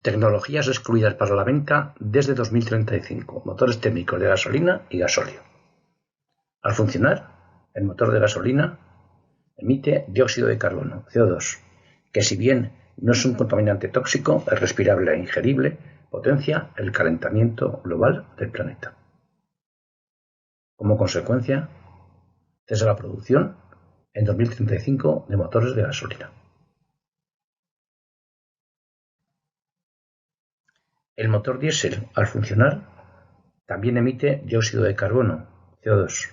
Tecnologías excluidas para la venta desde 2035. Motores térmicos de gasolina y gasóleo. Al funcionar, el motor de gasolina emite dióxido de carbono, CO2, que si bien no es un contaminante tóxico, es respirable e ingerible, potencia el calentamiento global del planeta. Como consecuencia, cesa la producción en 2035 de motores de gasolina. El motor diésel, al funcionar, también emite dióxido de carbono, CO2,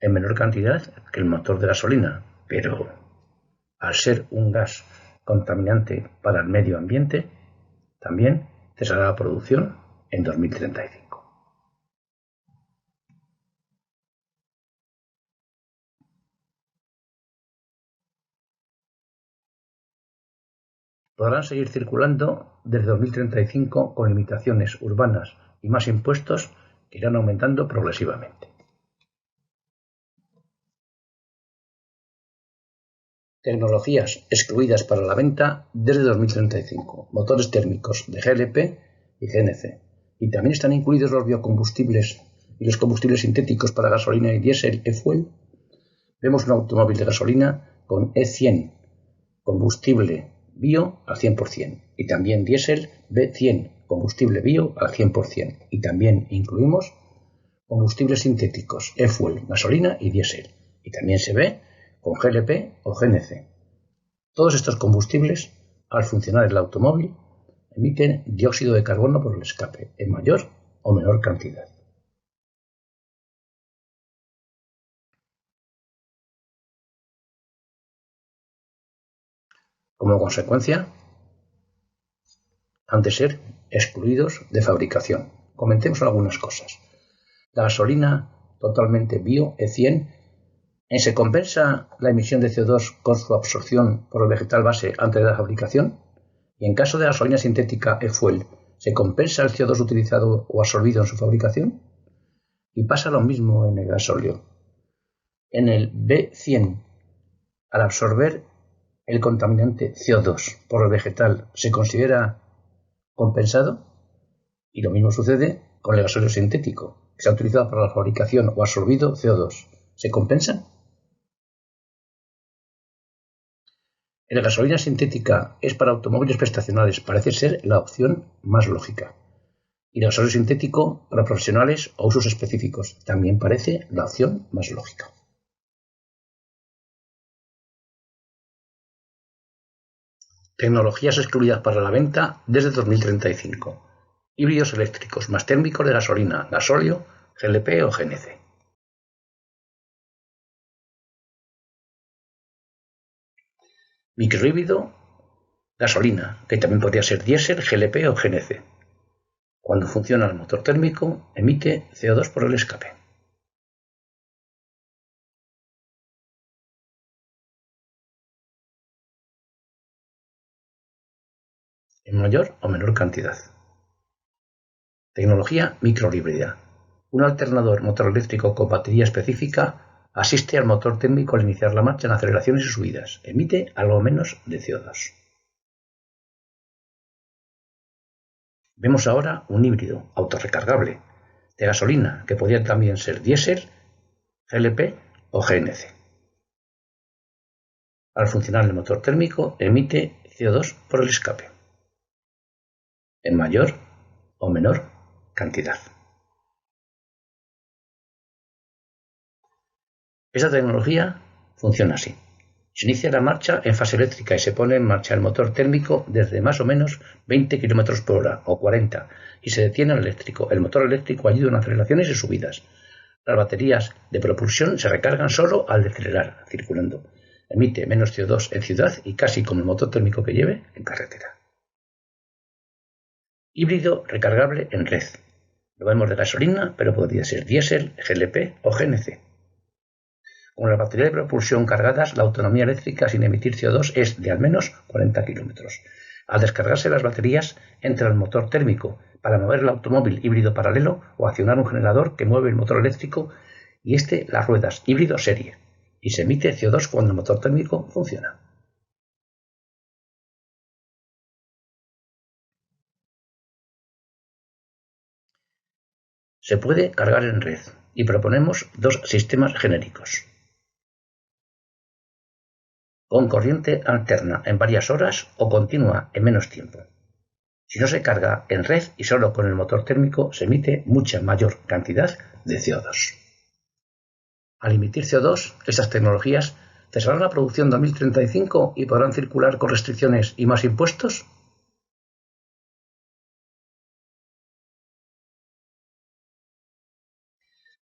en menor cantidad que el motor de gasolina, pero al ser un gas contaminante para el medio ambiente, también cesará la producción en 2035. Podrán seguir circulando desde 2035 con limitaciones urbanas y más impuestos que irán aumentando progresivamente. Tecnologías excluidas para la venta desde 2035. Motores térmicos de GLP y GNC. Y también están incluidos los biocombustibles y los combustibles sintéticos para gasolina y diésel e-fuel. Vemos un automóvil de gasolina con E100, combustible bio al 100%, y también diésel B100, combustible bio al 100%, y también incluimos combustibles sintéticos, e-fuel, gasolina y diésel, y también se ve con GLP o GNC. Todos estos combustibles, al funcionar el automóvil, emiten dióxido de carbono por el escape, en mayor o menor cantidad. Como consecuencia, han de ser excluidos de fabricación. Comentemos algunas cosas. La gasolina totalmente bio, E100, ¿se compensa la emisión de CO2 con su absorción por el vegetal base antes de la fabricación? Y en caso de gasolina sintética e-fuel, ¿se compensa el CO2 utilizado o absorbido en su fabricación? Y pasa lo mismo en el gasóleo. En el B100, al absorber el contaminante CO2 por el vegetal, ¿se considera compensado? Y lo mismo sucede con el gasóleo sintético, que se ha utilizado para la fabricación o absorbido CO2. ¿Se compensan? La gasolina sintética es para automóviles prestacionales, parece ser la opción más lógica. Y el gasóleo sintético para profesionales o usos específicos también parece la opción más lógica. Tecnologías excluidas para la venta desde 2035. Híbridos eléctricos más térmicos de gasolina, gasóleo, GLP o GNC. Microhíbrido, gasolina, que también podría ser diésel, GLP o GNC. Cuando funciona el motor térmico, emite CO2 por el escape. En mayor o menor cantidad. Tecnología microhíbrida. Un alternador motor eléctrico con batería específica asiste al motor térmico al iniciar la marcha en aceleraciones y subidas. Emite algo menos de CO2. Vemos ahora un híbrido autorrecargable de gasolina, que podría también ser diésel, GLP o GNC. Al funcionar el motor térmico, emite CO2 por el escape, en mayor o menor cantidad. Esta tecnología funciona así. Se inicia la marcha en fase eléctrica y se pone en marcha el motor térmico desde más o menos 20 km por hora o 40 y se detiene el eléctrico. El motor eléctrico ayuda en aceleraciones y subidas. Las baterías de propulsión se recargan solo al decelerar, circulando. Emite menos CO2 en ciudad y casi como el motor térmico que lleve en carretera. Híbrido recargable en red. Lo vemos de gasolina, pero podría ser diésel, GLP o GNC. Con las baterías de propulsión cargadas, la autonomía eléctrica sin emitir CO2 es de al menos 40 km. Al descargarse las baterías, entra el motor térmico para mover el automóvil híbrido paralelo o accionar un generador que mueve el motor eléctrico y las ruedas híbrido serie, y se emite CO2 cuando el motor térmico funciona. Se puede cargar en red y proponemos dos sistemas genéricos. Con corriente alterna en varias horas o continua en menos tiempo. Si no se carga en red y solo con el motor térmico, se emite mucha mayor cantidad de CO2. Al emitir CO2, estas tecnologías cesarán la producción en 2035 y podrán circular con restricciones y más impuestos.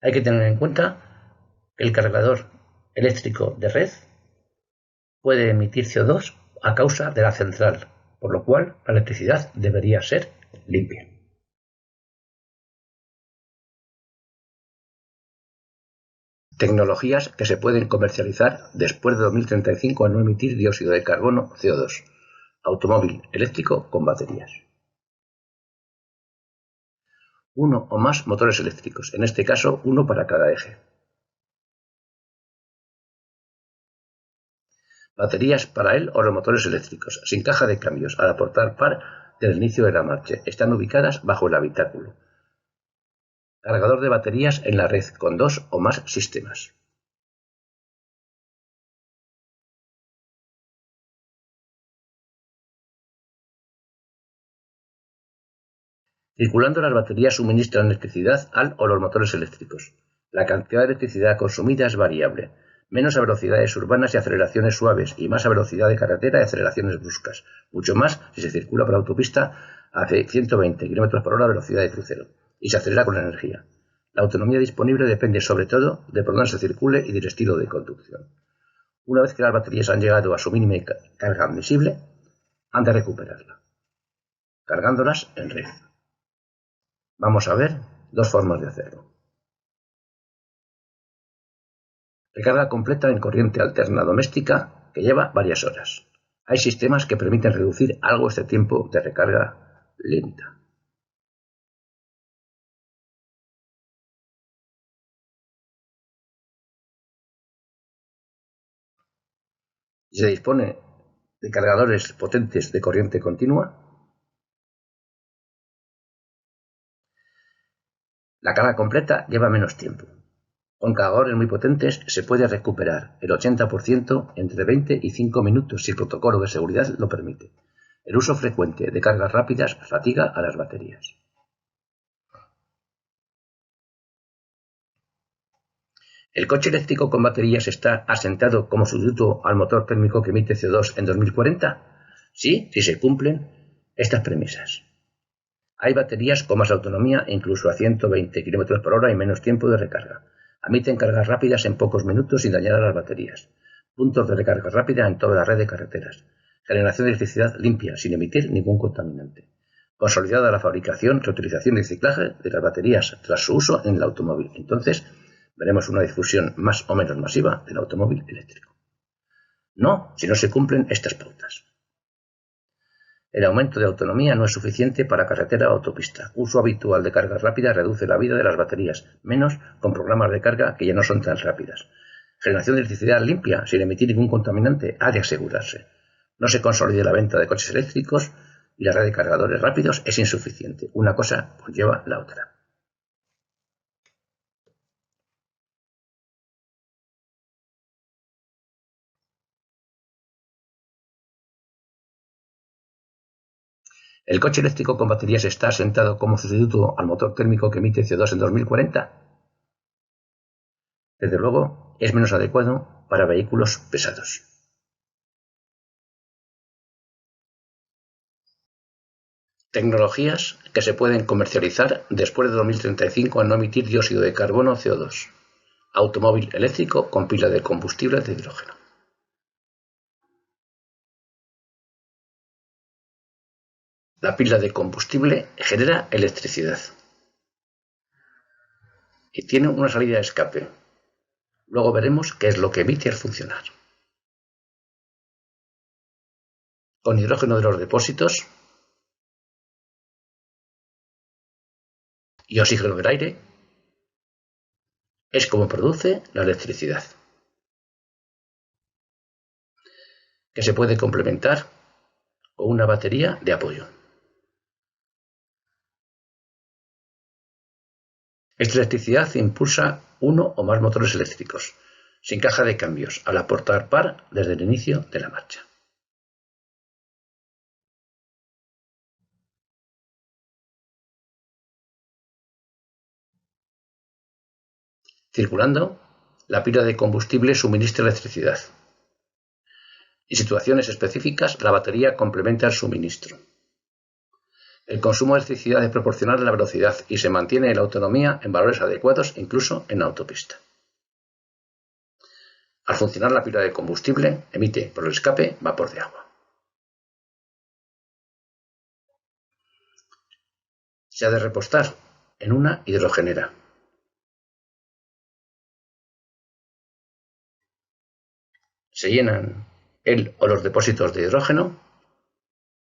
Hay que tener en cuenta que el cargador eléctrico de red puede emitir CO2 a causa de la central, por lo cual la electricidad debería ser limpia. Tecnologías que se pueden comercializar después de 2035 a no emitir dióxido de carbono CO2. Automóvil eléctrico con baterías. Uno o más motores eléctricos, en este caso uno para cada eje. Baterías para él o los motores eléctricos, sin caja de cambios, al aportar par del inicio de la marcha. Están ubicadas bajo el habitáculo. Cargador de baterías en la red con dos o más sistemas. Circulando, las baterías suministran electricidad al o los motores eléctricos. La cantidad de electricidad consumida es variable, menos a velocidades urbanas y aceleraciones suaves, y más a velocidad de carretera y aceleraciones bruscas, mucho más si se circula por autopista a 120 km/h a velocidad de crucero, y se acelera con energía. La autonomía disponible depende sobre todo de por dónde se circule y del estilo de conducción. Una vez que las baterías han llegado a su mínima carga admisible, han de recuperarla, cargándolas en red. Vamos a ver dos formas de hacerlo. Recarga completa en corriente alterna doméstica que lleva varias horas. Hay sistemas que permiten reducir algo este tiempo de recarga lenta. Si se dispone de cargadores potentes de corriente continua, la carga completa lleva menos tiempo. Con cargadores muy potentes se puede recuperar el 80% entre 20 y 5 minutos si el protocolo de seguridad lo permite. El uso frecuente de cargas rápidas fatiga a las baterías. ¿El coche eléctrico con baterías está asentado como sustituto al motor térmico que emite CO2 en 2040? Sí, si se cumplen estas premisas. Hay baterías con más autonomía, incluso a 120 km/h y menos tiempo de recarga. Admiten cargas rápidas en pocos minutos sin dañar a las baterías. Puntos de recarga rápida en toda la red de carreteras. Generación de electricidad limpia, sin emitir ningún contaminante. Consolidada la fabricación, reutilización y reciclaje de las baterías tras su uso en el automóvil. Entonces, veremos una difusión más o menos masiva del automóvil eléctrico. No, si no se cumplen estas pautas. El aumento de autonomía no es suficiente para carretera o autopista. Uso habitual de cargas rápidas reduce la vida de las baterías, menos con programas de carga que ya no son tan rápidas. Generación de electricidad limpia, sin emitir ningún contaminante, ha de asegurarse. No se consolide la venta de coches eléctricos y la red de cargadores rápidos es insuficiente. Una cosa conlleva la otra. ¿El coche eléctrico con baterías está asentado como sustituto al motor térmico que emite CO2 en 2040? Desde luego, es menos adecuado para vehículos pesados. Tecnologías que se pueden comercializar después de 2035 al no emitir dióxido de carbono CO2. Automóvil eléctrico con pila de combustible de hidrógeno. La pila de combustible genera electricidad y tiene una salida de escape. Luego veremos qué es lo que emite al funcionar. Con hidrógeno de los depósitos y oxígeno del aire es como produce la electricidad, que se puede complementar con una batería de apoyo. Esta electricidad impulsa uno o más motores eléctricos, sin caja de cambios, al aportar par desde el inicio de la marcha. Circulando, la pila de combustible suministra electricidad. En situaciones específicas, la batería complementa el suministro. El consumo de electricidad es proporcional a la velocidad y se mantiene la autonomía en valores adecuados incluso en autopista. Al funcionar la pila de combustible, emite por el escape vapor de agua. Se ha de repostar en una hidrogenera. Se llenan el o los depósitos de hidrógeno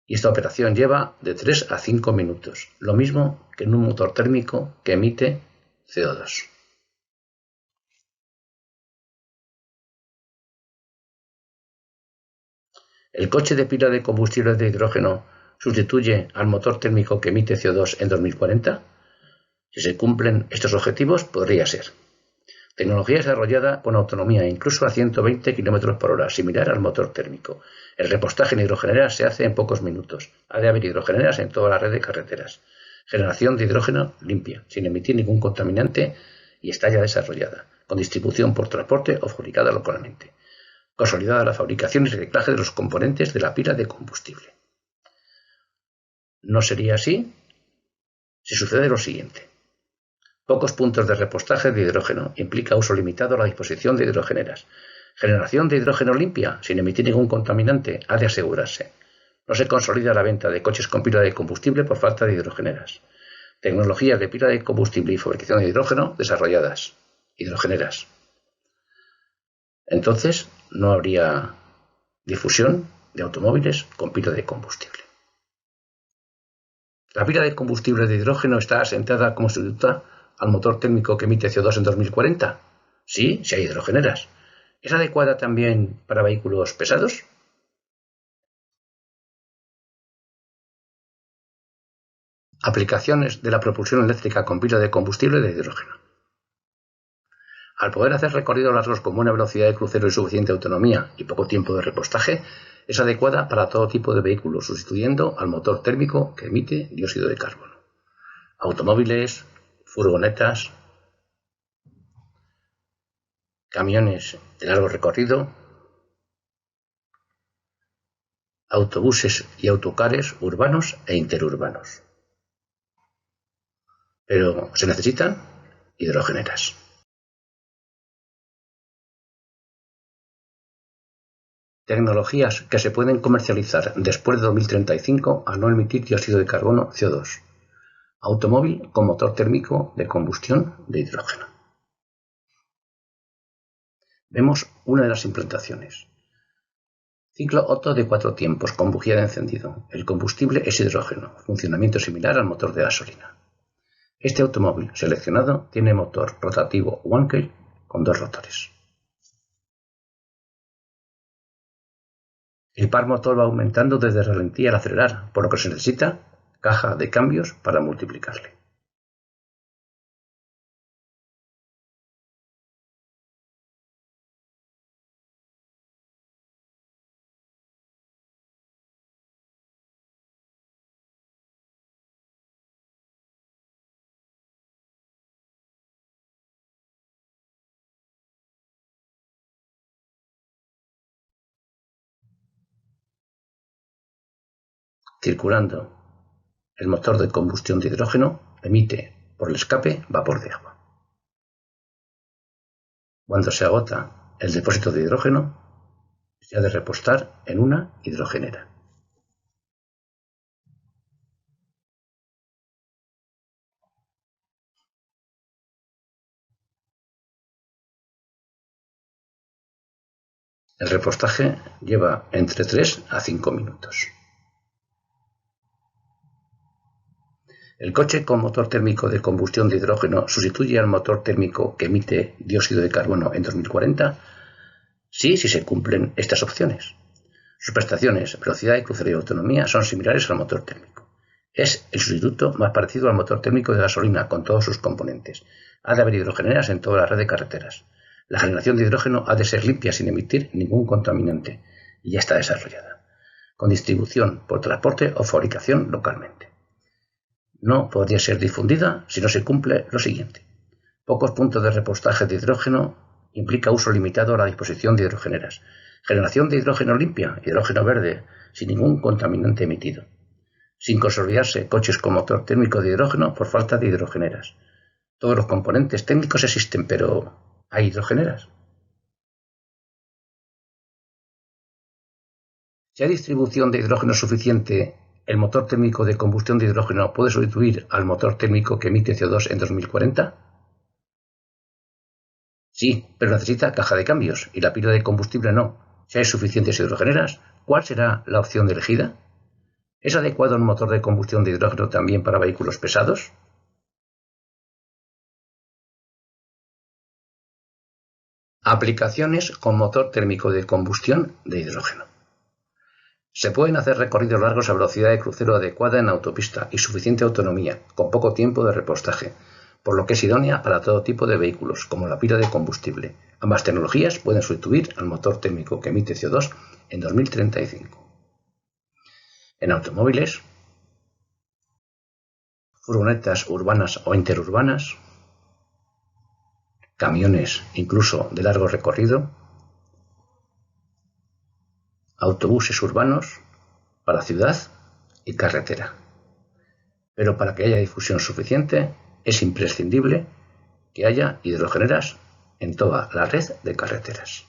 y esta operación lleva de 3 a 5 minutos, lo mismo que en un motor térmico que emite CO2. ¿El coche de pila de combustible de hidrógeno sustituye al motor térmico que emite CO2 en 2040? Si se cumplen estos objetivos, podría ser. Tecnología desarrollada con autonomía incluso a 120 km por hora, similar al motor térmico. El repostaje en hidrogeneras se hace en pocos minutos. Ha de haber hidrogeneras en toda la red de carreteras. Generación de hidrógeno limpia, sin emitir ningún contaminante y está ya desarrollada, con distribución por transporte o fabricada localmente. Consolidada la fabricación y reciclaje de los componentes de la pila de combustible. No sería así si sucede lo siguiente. Pocos puntos de repostaje de hidrógeno implica uso limitado a la disposición de hidrogeneras. Generación de hidrógeno limpia, sin emitir ningún contaminante, ha de asegurarse. No se consolida la venta de coches con pila de combustible por falta de hidrogeneras. Tecnologías de pila de combustible y fabricación de hidrógeno desarrolladas. Hidrogeneras. Entonces, no habría difusión de automóviles con pila de combustible. La pila de combustible de hidrógeno está asentada como sustituta al motor térmico que emite CO2 en 2040. Sí, si hay hidrogeneras. ¿Es adecuada también para vehículos pesados? Aplicaciones de la propulsión eléctrica con pila de combustible de hidrógeno. Al poder hacer recorridos largos con buena velocidad de crucero y suficiente autonomía y poco tiempo de repostaje, es adecuada para todo tipo de vehículos, sustituyendo al motor térmico que emite dióxido de carbono. Automóviles, furgonetas, camiones de largo recorrido, autobuses y autocares urbanos e interurbanos. Pero se necesitan hidrogeneras. Tecnologías que se pueden comercializar después de 2035 al no emitir dióxido de carbono CO2. Automóvil con motor térmico de combustión de hidrógeno. Vemos una de las implantaciones. Ciclo Otto de 4 tiempos con bujía de encendido. El combustible es hidrógeno, funcionamiento similar al motor de gasolina. Este automóvil seleccionado tiene motor rotativo Wankel con 2 rotores. El par motor va aumentando desde el ralentí al acelerar, por lo que se necesita caja de cambios para multiplicarle. Circulando, el motor de combustión de hidrógeno emite por el escape vapor de agua. Cuando se agota el depósito de hidrógeno, se ha de repostar en una hidrogenera. El repostaje lleva entre 3 a 5 minutos. ¿El coche con motor térmico de combustión de hidrógeno sustituye al motor térmico que emite dióxido de carbono en 2040? Sí, si se cumplen estas opciones. Sus prestaciones, velocidad de crucero y autonomía son similares al motor térmico. Es el sustituto más parecido al motor térmico de gasolina con todos sus componentes. Ha de haber hidrogeneras en toda la red de carreteras. La generación de hidrógeno ha de ser limpia sin emitir ningún contaminante y ya está desarrollada, con distribución por transporte o fabricación localmente. No podría ser difundida si no se cumple lo siguiente. Pocos puntos de repostaje de hidrógeno implica uso limitado a la disposición de hidrogeneras. Generación de hidrógeno limpia, hidrógeno verde, sin ningún contaminante emitido. Sin consolidarse coches con motor térmico de hidrógeno por falta de hidrogeneras. Todos los componentes técnicos existen, pero ¿hay hidrogeneras? Si hay distribución de hidrógeno suficiente, ¿el motor térmico de combustión de hidrógeno puede sustituir al motor térmico que emite CO2 en 2040? Sí, pero necesita caja de cambios y la pila de combustible no. Si hay suficientes hidrogeneras, ¿cuál será la opción elegida? ¿Es adecuado un motor de combustión de hidrógeno también para vehículos pesados? Aplicaciones con motor térmico de combustión de hidrógeno. Se pueden hacer recorridos largos a velocidad de crucero adecuada en autopista y suficiente autonomía, con poco tiempo de repostaje, por lo que es idónea para todo tipo de vehículos, como la pila de combustible. Ambas tecnologías pueden sustituir al motor térmico que emite CO2 en 2035. En automóviles, furgonetas urbanas o interurbanas, camiones incluso de largo recorrido, autobuses urbanos para ciudad y carretera. Pero para que haya difusión suficiente es imprescindible que haya hidrogeneras en toda la red de carreteras.